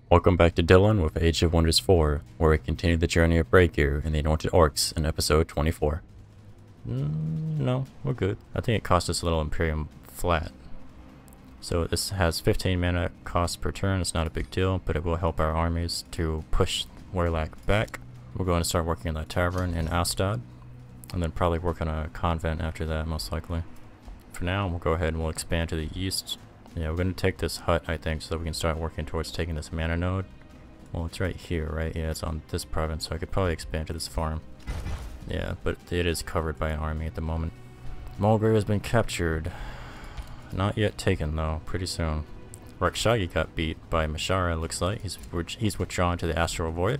Welcome back to Dylan with Age of Wonders 4, where we continue the journey of Breakgear and the Anointed Orcs in episode 24. No, we're good. I think it cost us a little Imperium flat. So this has 15 mana cost per turn. It's not a big deal, but it will help our armies to push Warlock back. We're going to start working on that tavern in Astad, and then probably work on a convent after that, most likely. For now, we'll go ahead and we'll expand to the east. Yeah, we're going to take this hut, I think, so that we can start working towards taking this mana node. Well, it's right here, right? Yeah, it's on this province, so I could probably expand to this farm. Yeah, but it is covered by an army at the moment. Mulgrave has been captured. Not yet taken, though. Pretty soon. Rakshagi got beat by Mashara, looks like. He's withdrawn to the Astral Void.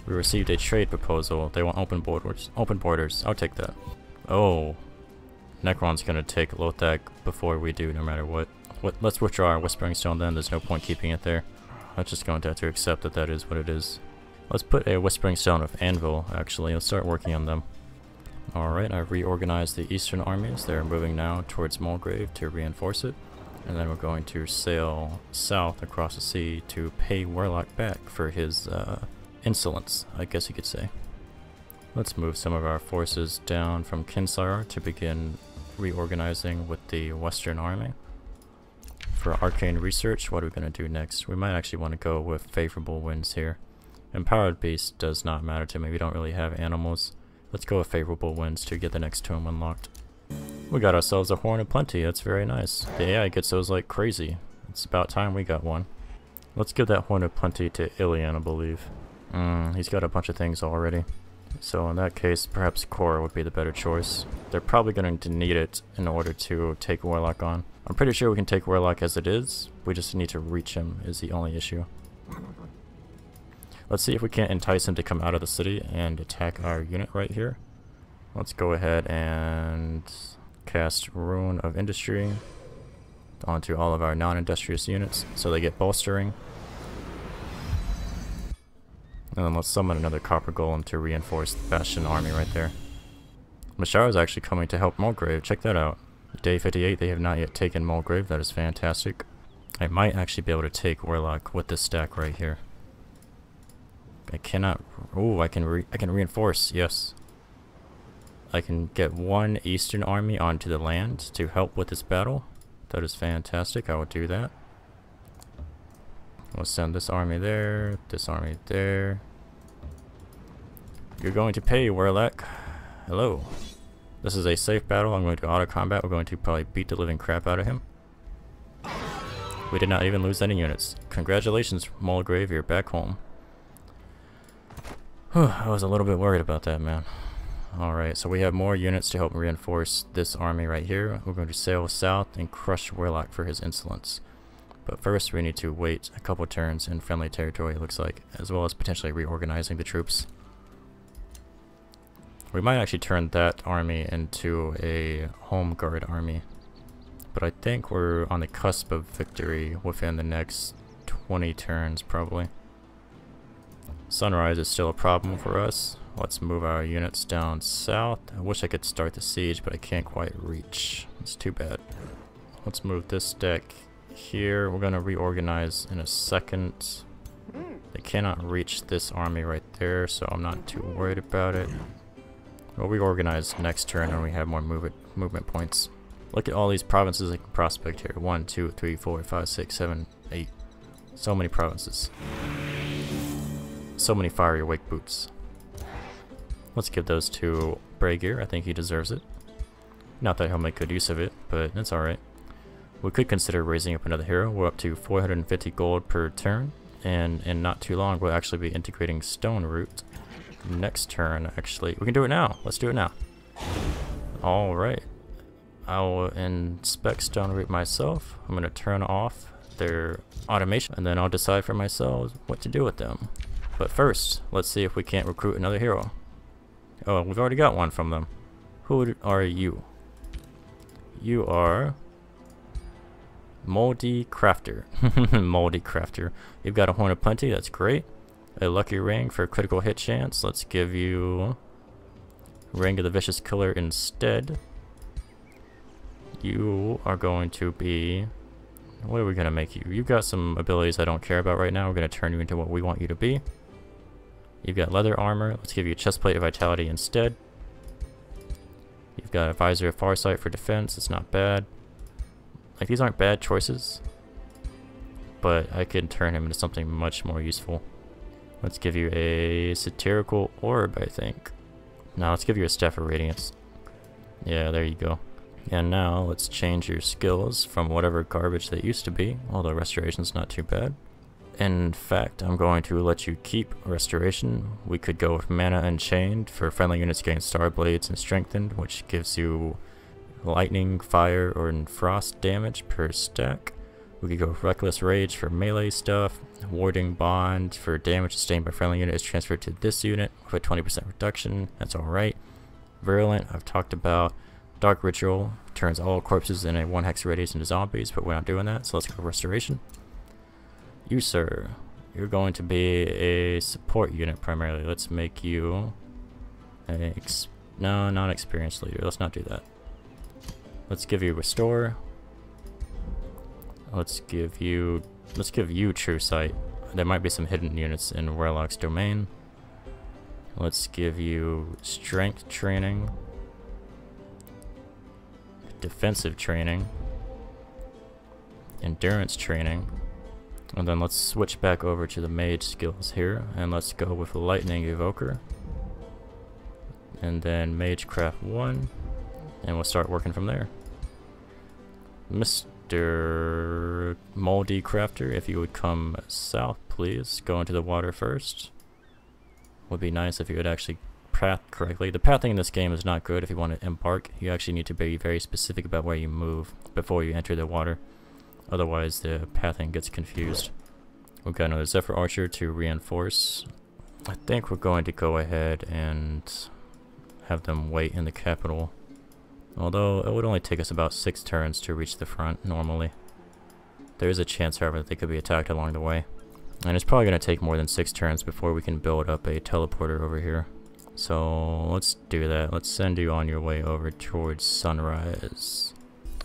We received a trade proposal. They want open borders. Open borders. I'll take that. Oh. Necron's gonna take Lothag before we do, no matter what. Let's withdraw our Whispering Stone then. There's no point keeping it there. I'm just going to have to accept that that is what it is. Let's put a Whispering Stone of Anvil, actually. Let's start working on them. Alright, I've reorganized the eastern armies. They're moving now towards Mulgrave to reinforce it. And then we're going to sail south across the sea to pay Warlock back for his insolence, I guess you could say. Let's move some of our forces down from Kinsar to begin reorganizing with the western army. For arcane research, what are we going to do next? We might actually want to go with favorable winds here. Empowered beast does not matter to me. We don't really have animals. Let's go with favorable winds to get the next tomb unlocked. We got ourselves a Horn of Plenty. That's very nice. The AI gets those like crazy. It's about time we got one. Let's give that Horn of Plenty to Ilian, I believe. He's got a bunch of things already. So in that case, perhaps Korra would be the better choice. They're probably going to need it in order to take Warlock on. I'm pretty sure we can take Warlock as it is. We just need to reach him is the only issue. Let's see if we can't entice him to come out of the city and attack our unit right here. Let's go ahead and cast Rune of Industry onto all of our non-industrious units so they get bolstering. And then let's summon another Copper Golem to reinforce the Bastion army right there. Mashara is actually coming to help Mulgrave. Check that out. Day 58, they have not yet taken Mulgrave. That is fantastic. I might actually be able to take Warlock with this stack right here. I cannot... Ooh, I can reinforce. Yes. I can get one Eastern army onto the land to help with this battle. That is fantastic. I will do that. We'll send this army there, this army there. You're going to pay, Warlock. Hello. This is a safe battle. I'm going to auto combat. We're going to probably beat the living crap out of him. We did not even lose any units. Congratulations, Mulgrave. You're back home. Whew, I was a little bit worried about that, man. Alright, so we have more units to help reinforce this army right here. We're going to sail south and crush Warlock for his insolence. But first we need to wait a couple turns in friendly territory, it looks like, as well as potentially reorganizing the troops. We might actually turn that army into a home guard army. But I think we're on the cusp of victory within the next 20 turns, probably. Sunrise is still a problem for us. Let's move our units down south. I wish I could start the siege, but I can't quite reach. It's too bad. Let's move this deck here. We're going to reorganize in a second. They cannot reach this army right there, so I'm not too worried about it. We'll reorganize next turn when we have more movement points. Look at all these provinces I can prospect here. 1, 2, 3, 4, 5, 6, 7, 8. So many provinces. So many fiery wake boots. Let's give those to Breakgear. I think he deserves it. Not that he'll make good use of it, but it's alright. We could consider raising up another hero. We're up to 450 gold per turn, and in not too long we'll actually be integrating Stone Root. Next turn, actually, we can do it now. Let's do it now. Alright. I'll inspect Stone Root myself. I'm going to turn off their automation, and then I'll decide for myself what to do with them. But first, let's see if we can't recruit another hero. Oh, we've already got one from them. Who are you? You are... Moldy Crafter. Moldy Crafter. You've got a Horn of Plenty, that's great. A Lucky Ring for critical hit chance. Let's give you Ring of the Vicious Killer instead. You are going to be What are we gonna make you? You've got some abilities I don't care about right now. We're gonna turn you into what we want you to be. You've got leather armor. Let's give you a chestplate of vitality instead. You've got a visor of farsight for defense. It's not bad. Like, these aren't bad choices, but I could turn him into something much more useful. Let's give you a satirical orb, I think. Now let's give you a staff of radiance. Yeah, there you go. And now let's change your skills from whatever garbage they used to be, although restoration's not too bad. In fact, I'm going to let you keep restoration. We could go with mana unchained for friendly units gain star blades and strengthened, which gives you lightning, fire, or frost damage per stack. We could go with reckless rage for melee stuff. Warding bond for damage sustained by friendly unit is transferred to this unit with a 20% reduction. That's alright. Virulent, I've talked about. Dark Ritual turns all corpses in a 1 hex radius into zombies, but we're not doing that, so let's go restoration. You, sir, you're going to be a support unit primarily. Let's make you a non-experienced leader. Let's not do that. Let's give you restore. Let's give you true sight. There might be some hidden units in Warlock's domain. Let's give you strength training, defensive training, endurance training, and then let's switch back over to the mage skills here, and let's go with lightning evoker, and then magecraft 1, and we'll start working from there. Mr. Moldy Crafter, if you would come south, please. Go into the water first. Would be nice if you would actually path correctly. The pathing in this game is not good if you want to embark. You actually need to be very specific about where you move before you enter the water. Otherwise, the pathing gets confused. We've got another Zephyr Archer to reinforce. I think we're going to go ahead and have them wait in the capital. Although, it would only take us about 6 turns to reach the front, normally. There is a chance, however, that they could be attacked along the way. And it's probably going to take more than 6 turns before we can build up a teleporter over here. So, let's do that. Let's send you on your way over towards sunrise.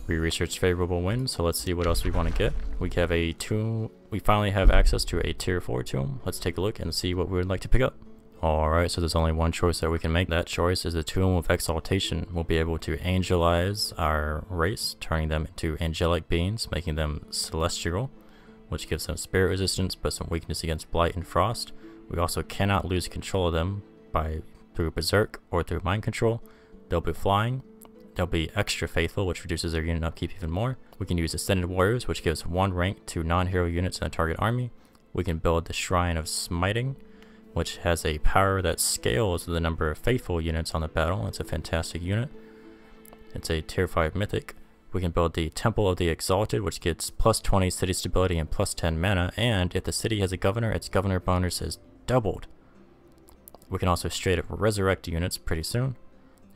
We researched favorable winds, so let's see what else we want to get. We have a tomb. We finally have access to a tier 4 tomb. Let's take a look and see what we would like to pick up. Alright, so there's only one choice that we can make. That choice is the Tome of Exaltation. We'll be able to angelize our race, turning them into angelic beings, making them celestial, which gives them spirit resistance but some weakness against blight and frost. We also cannot lose control of them through berserk or through mind control. They'll be flying. They'll be extra faithful, which reduces their unit upkeep even more. We can use Ascended Warriors, which gives 1 rank to non-hero units in a target army. We can build the Shrine of Smiting, which has a power that scales with the number of faithful units on the battle. It's a fantastic unit. It's a tier 5 mythic. We can build the Temple of the Exalted, which gets plus 20 city stability and plus 10 mana, and if the city has a governor, its governor bonus is doubled. We can also straight up resurrect units pretty soon.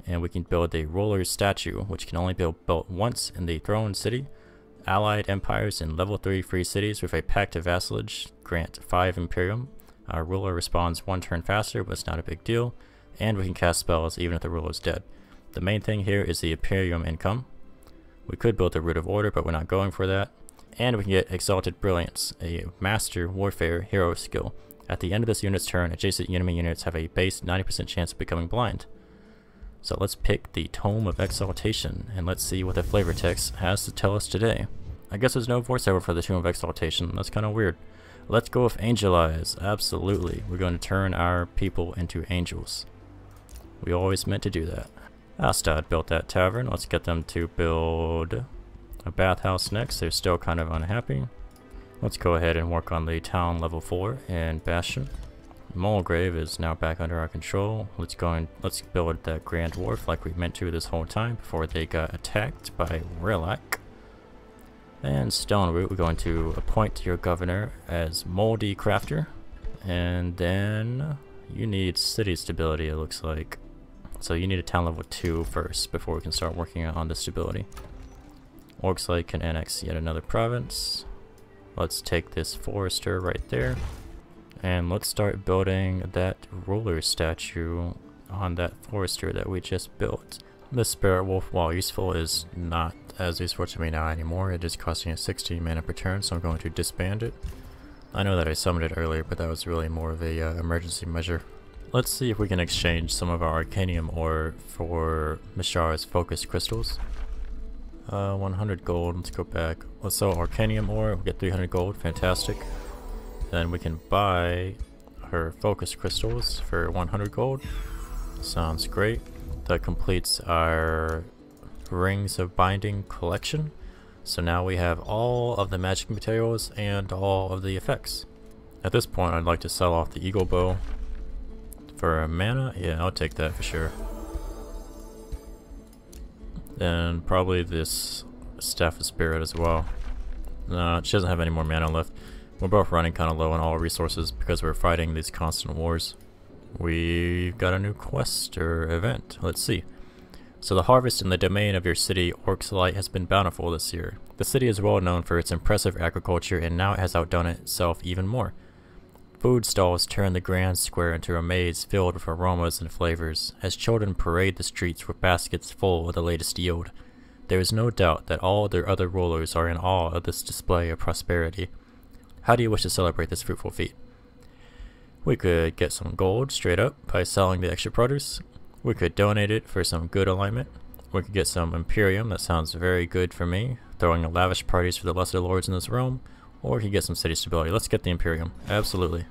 And we can build a Ruler's Statue, which can only be built once in the Throne City. Allied empires in level 3 free cities with a Pact of Vassalage grant 5 Imperium. Our ruler responds 1 turn faster, but it's not a big deal. And we can cast spells even if the ruler is dead. The main thing here is the Imperium income. We could build the Root of Order, but we're not going for that. And we can get Exalted Brilliance, a Master Warfare hero skill. At the end of this unit's turn, adjacent enemy units have a base 90% chance of becoming blind. So let's pick the Tome of Exaltation, and let's see what the flavor text has to tell us today. I guess there's no voiceover for the Tome of Exaltation. That's kind of weird. Let's go with Angelize. Absolutely. We're going to turn our people into angels. We always meant to do that. Astad built that tavern. Let's get them to build a bathhouse next. They're still kind of unhappy. Let's go ahead and work on the town level 4 in Bastion. Mulgrave is now back under our control. Let's build that Grand Wharf like we meant to this whole time before they got attacked by Rilak. And Stoneroot, we're going to appoint your governor as Moldy Crafter. And then you need city stability, it looks like. So you need a town level 2 first before we can start working on the stability. Orcs can annex yet another province. Let's take this forester right there. And let's start building that ruler statue on that forester that we just built. The Spirit Wolf, while useful, is not as useful to me now anymore. It is costing us 16 mana per turn, so I'm going to disband it. I know that I summoned it earlier, but that was really more of a emergency measure. Let's see if we can exchange some of our Arcanium ore for Mishara's focus crystals. 100 gold, let's go back. Let's sell Arcanium ore, we'll get 300 gold, fantastic. Then we can buy her focus crystals for 100 gold. Sounds great. That completes our Rings of Binding collection. So now we have all of the magic materials and all of the effects. At this point I'd like to sell off the Eagle Bow for mana. Yeah, I'll take that for sure. And probably this Staff of Spirit as well. No, she doesn't have any more mana left. We're both running kind of low on all resources because we're fighting these constant wars. We've got a new quest or event. Let's see. So the harvest in the domain of your city, Orcs Light, has been bountiful this year. The city is well known for its impressive agriculture, and now it has outdone itself even more. Food stalls turn the grand square into a maze filled with aromas and flavors, as children parade the streets with baskets full of the latest yield. There is no doubt that all their other rulers are in awe of this display of prosperity. How do you wish to celebrate this fruitful feat? We could get some gold straight up by selling the extra produce. We could donate it for some good alignment. We could get some Imperium, that sounds very good for me, throwing lavish parties for the lesser lords in this realm. Or we could get some city stability. Let's get the Imperium, absolutely.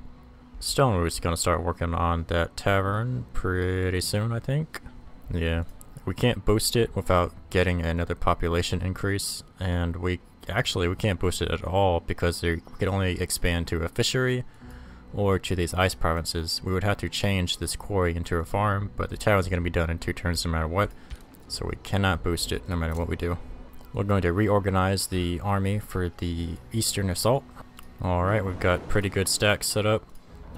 Stoneroot's gonna start working on that tavern pretty soon, I think. Yeah, we can't boost it without getting another population increase, and we can't boost it at all because we can only expand to a fishery or to these ice provinces. We would have to change this quarry into a farm, but the tavern's going to be done in 2 turns no matter what, so we cannot boost it no matter what we do. We're going to reorganize the army for the Eastern Assault. Alright, we've got pretty good stacks set up.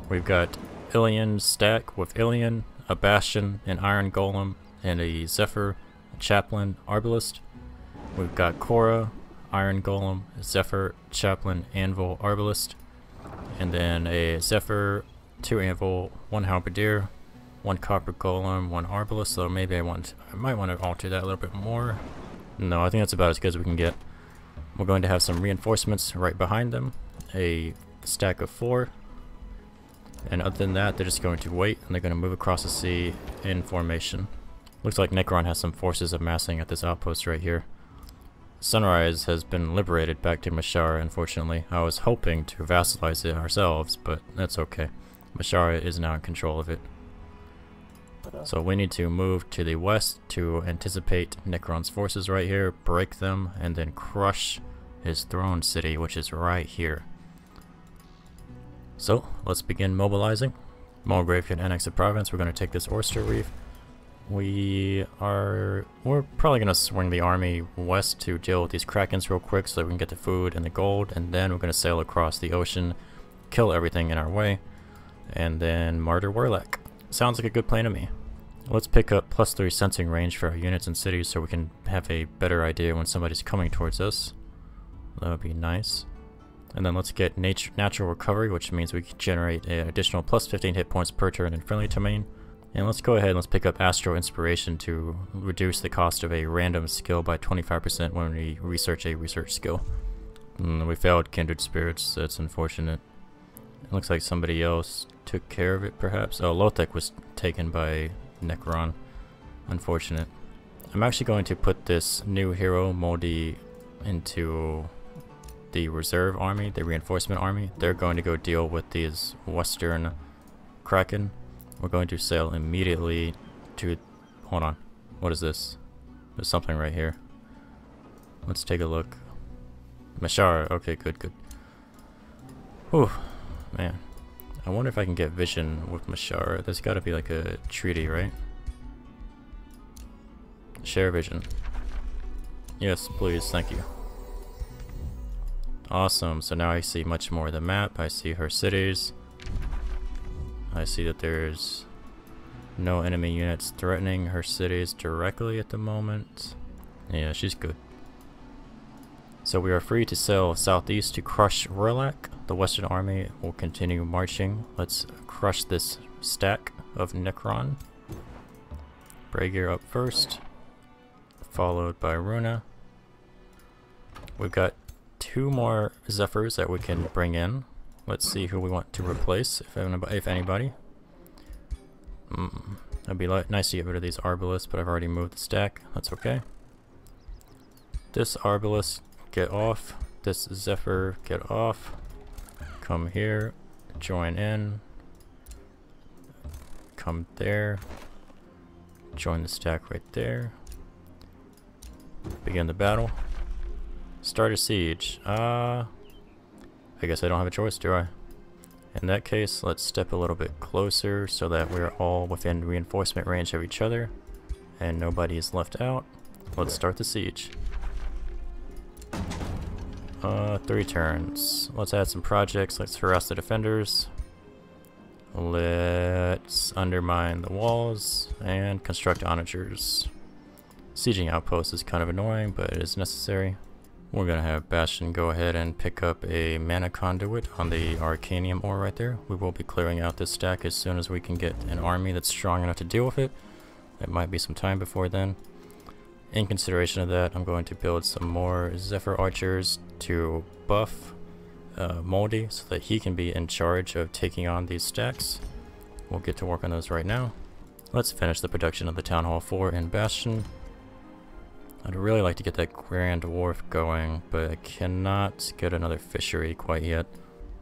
We've got Ilian's stack with Ilian, a Bastion, an Iron Golem, and a Zephyr, a Chaplain, Arbalist. We've got Korra, Iron Golem, Zephyr, Chaplain, Anvil, Arbalist. And then a Zephyr, 2 Anvil, 1 Halberdier, 1 Copper Golem, 1 Arbalist, so maybe I might want to alter that a little bit more. No, I think that's about as good as we can get. We're going to have some reinforcements right behind them, a stack of 4, and other than that they're just going to wait and they're going to move across the sea in formation. Looks like Necron has some forces amassing at this outpost right here. Sunrise has been liberated back to Mishara, unfortunately. I was hoping to vassalize it ourselves, but that's okay. Mishara is now in control of it. So we need to move to the west to anticipate Necron's forces right here, break them, and then crush his throne city, which is right here. So let's begin mobilizing. Mulgrave can annex the province. We're going to take this oyster reef. We're probably going to swing the army west to deal with these Krakens real quick so that we can get the food and the gold, and then we're going to sail across the ocean, kill everything in our way, and then martyr Warlock. Sounds like a good plan to me. Let's pick up +3 sensing range for our units and cities so we can have a better idea when somebody's coming towards us. That would be nice. And then let's get natural recovery, which means we can generate an additional +15 hit points per turn in friendly domain. And let's go ahead and let's pick up Astral Inspiration to reduce the cost of a random skill by 25% when we research a research skill. We failed Kindred Spirits, that's unfortunate. It looks like somebody else took care of it perhaps. Oh, Lothek was taken by Necron. Unfortunate. I'm actually going to put this new hero, Moldy, into the reserve army, the reinforcement army. They're going to go deal with these western Kraken. We're going to sail immediately to... Hold on. What is this? There's something right here. Let's take a look. Mishara. Okay, good, good. Whew. Man. I wonder if I can get vision with Mishara. There's got to be like a treaty, right? Share vision. Yes, please. Thank you. Awesome. So now I see much more of the map. I see her cities. I see that there's no enemy units threatening her cities directly at the moment. Yeah, she's good. So we are free to sail southeast to crush Rorlak. The Western Army will continue marching. Let's crush this stack of Necron. Braegir up first, followed by Runa. We've got 2 more Zephyrs that we can bring in. Let's see who we want to replace, if anybody. It'd be nice to get rid of these Arbalest, but I've already moved the stack. That's okay. This Arbalest, get off. This Zephyr, get off. Come here, join in. Come there. Join the stack right there. Begin the battle. Start a siege. I guess I don't have a choice, do I? In that case, let's step a little bit closer so that we're all within reinforcement range of each other and nobody is left out. Let's start the siege. 3 turns. Let's add some projects. Let's harass the defenders. Let's undermine the walls and construct onagers. Sieging outposts is kind of annoying, but it is necessary. We're gonna have Bastion go ahead and pick up a mana conduit on the Arcanium ore right there. We will be clearing out this stack as soon as we can get an army that's strong enough to deal with it. It might be some time before then. In consideration of that, I'm going to build some more Zephyr Archers to buff Moldy so that he can be in charge of taking on these stacks. We'll get to work on those right now. Let's finish the production of the Town Hall 4 in Bastion. I'd really like to get that Grand Wharf going, but I cannot get another fishery quite yet.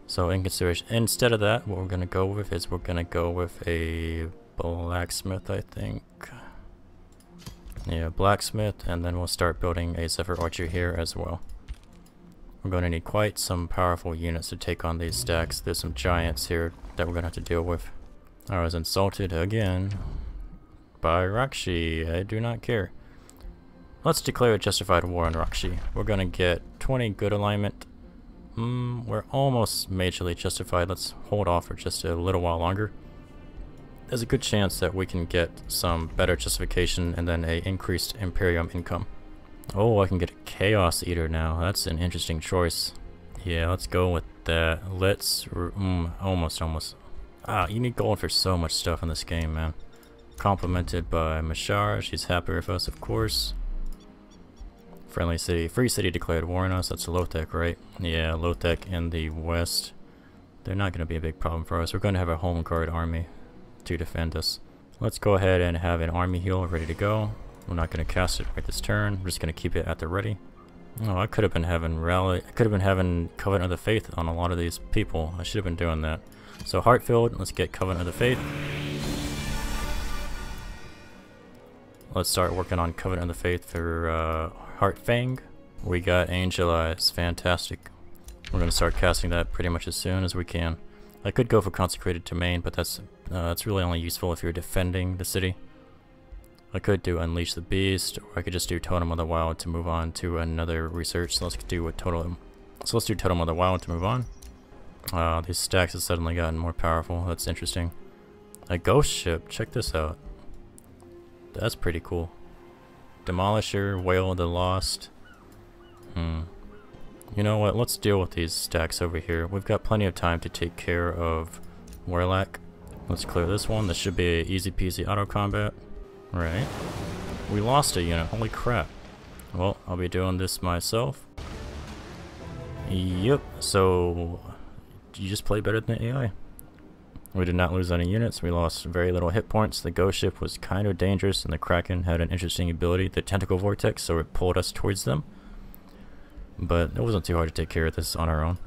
So in consideration, instead of that, what we're going to go with is we're going to go with a blacksmith, I think. Yeah, blacksmith, and then we'll start building a Zephyr Archer here as well. We're going to need quite some powerful units to take on these stacks. There's some giants here that we're going to have to deal with. I was insulted again by Rakshi. I do not care. Let's declare a justified war on Rakshi. We're going to get 20 good alignment. We're almost majorly justified. Let's hold off for just a little while longer. There's a good chance that we can get some better justification and then a increased Imperium income. Oh, I can get a Chaos Eater now. That's an interesting choice. Yeah, let's go with that. Let's... almost. You need gold for so much stuff in this game, man. Complimented by Mashar. She's happy with us, of course. Friendly city. Free city declared war on us. That's Lothek, right? Yeah, Lothek in the west. They're not going to be a big problem for us. We're going to have a home guard army to defend us. Let's go ahead and have an army heal ready to go. We're not going to cast it right this turn. We're just going to keep it at the ready. Oh, I could have been having rally. I could have been having Covenant of the Faith on a lot of these people. I should have been doing that. So Heartfield, let's get Covenant of the Faith. Let's start working on Covenant of the Faith for Heartfang. We got Angel Eyes. Fantastic. We're going to start casting that pretty much as soon as we can. I could go for Consecrated Domain, but that's really only useful if you're defending the city. I could do Unleash the Beast, or I could just do Totem of the Wild to move on to another research. So let's do Totem of the Wild to move on. These stacks have suddenly gotten more powerful. That's interesting. A ghost ship. Check this out. That's pretty cool. Demolisher, Whale of the Lost. You know what? Let's deal with these stacks over here. We've got plenty of time to take care of Warlock. Let's clear this one. This should be an easy peasy auto combat. Right. We lost a unit. Holy crap. Well, I'll be doing this myself. Yep. So you just play better than the AI. We did not lose any units. We lost very little hit points. The ghost ship was kind of dangerous, and the Kraken had an interesting ability, the Tentacle Vortex, so it pulled us towards them. But it wasn't too hard to take care of this on our own.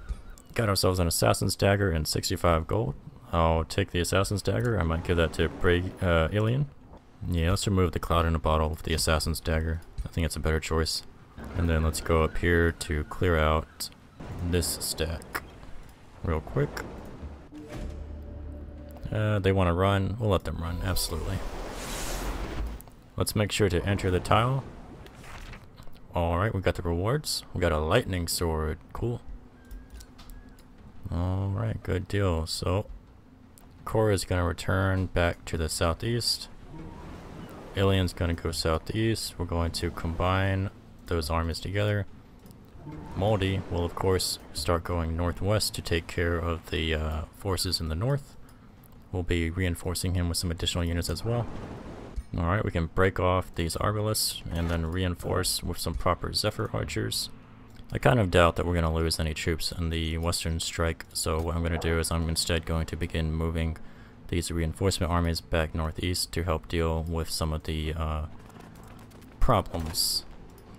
Got ourselves an Assassin's Dagger and 65 gold. I'll take the Assassin's Dagger. I might give that to Alien. Yeah, let's remove the Cloud in a Bottle with the Assassin's Dagger. I think it's a better choice. And then let's go up here to clear out this stack real quick. They want to run. We'll let them run, absolutely. Let's make sure to enter the tile. Alright, we got the rewards. We got a lightning sword. Cool. Alright, good deal. So, Cora is going to return back to the southeast. Alien's going to go southeast. We're going to combine those armies together. Moldy will, of course, start going northwest to take care of the forces in the north. We'll be reinforcing him with some additional units as well. Alright, we can break off these Arbalists and then reinforce with some proper Zephyr Archers. I kind of doubt that we're going to lose any troops in the Western Strike, so what I'm going to do is I'm instead going to begin moving these reinforcement armies back northeast to help deal with some of the problems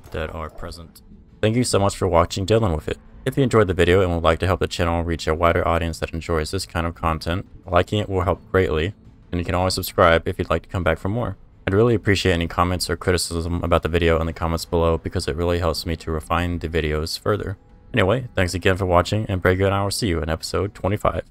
that are present. Thank you so much for watching Dyllin With It. If you enjoyed the video and would like to help the channel reach a wider audience that enjoys this kind of content, liking it will help greatly, and you can always subscribe if you'd like to come back for more. I'd really appreciate any comments or criticism about the video in the comments below because it really helps me to refine the videos further. Anyway, thanks again for watching, and Breaker and I will see you in episode 25.